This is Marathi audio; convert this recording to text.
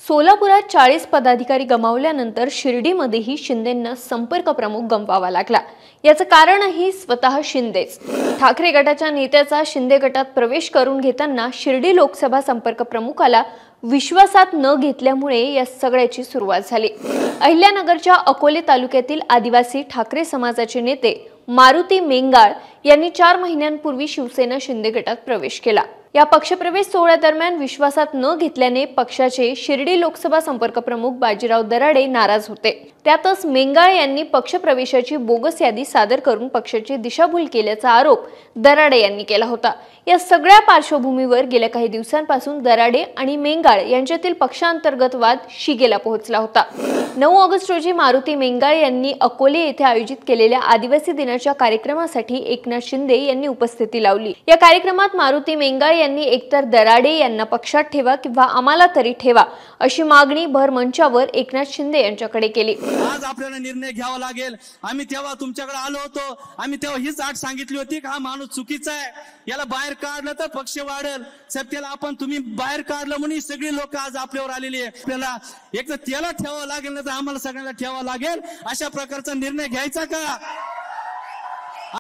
सोलापुरात 40 पदाधिकारी गमावल्यानंतर शिर्डीमध्येही शिंदेंना संपर्क प्रमुख गमवावा लागला। याचं कारणही स्वतः शिंदेच। ठाकरे गटाच्या नेत्याचा शिंदे गटात प्रवेश करून घेताना शिर्डी लोकसभा संपर्क प्रमुखाला विश्वासात न घेतल्यामुळे या सगळ्याची सुरुवात झाली। अहिल्यानगरच्या अकोले तालुक्यातील आदिवासी ठाकरे समाजाचे नेते मारुती मेंगाळ यांनी 4 महिन्यांपूर्वी शिवसेना शिंदे गटात प्रवेश केला। या पक्षप्रवेश सोहळ्यादरम्यान विश्वासात न घेतल्याने पक्षाचे शिर्डी लोकसभा संपर्क प्रमुख बाजीराव दराडे नाराज होते। त्यातच मेंगाळ यांनी पक्षप्रवेशाची बोगस यादी सादर करून पक्षाची दिशाभूल केल्याचा आरोप दराडे यांनी केला होता। या सगळ्या पार्श्वभूमीवर गेल्या काही दिवसांपासून दराडे आणि मेंगाळ यांच्यातील पक्षांतर्गत वाद शिगेला पोहोचला होता। 9 ऑगस्ट रोजी मारुती मेंगाळ यांनी अकोले येथे आयोजित केलेल्या आदिवासी दिनाच्या कार्यक्रमासाठी एकनाथ शिंदे यांनी उपस्थिती लावली। या कार्यक्रमात मारुती मेंगाळ यांनी एकतर दराडे यांना पक्षात ठेवा किंवा आम्हाला तरी ठेवा अशी मागणी भर मंचावर एकनाथ शिंदे यांच्याकडे केली। आज आपल्याला निर्णय घ्यावा लागेल। आम्ही तेव्हा तुमच्याकडे आलो होतो, आम्ही तेव्हा हीच आठ सांगितली होती की हा माणूस चुकीचा आहे, याला बाहेर काढलं तर पक्ष वाढेल। साहेब त्याला आपण तुम्ही बाहेर काढलं म्हणून सगळी लोक आज आपल्यावर आलेली आहे। आपल्याला एक तर त्याला ठेवावं लागेल, नाही तर आम्हाला सगळ्यांना ठेवावं लागेल। अशा प्रकारचा निर्णय घ्यायचा का?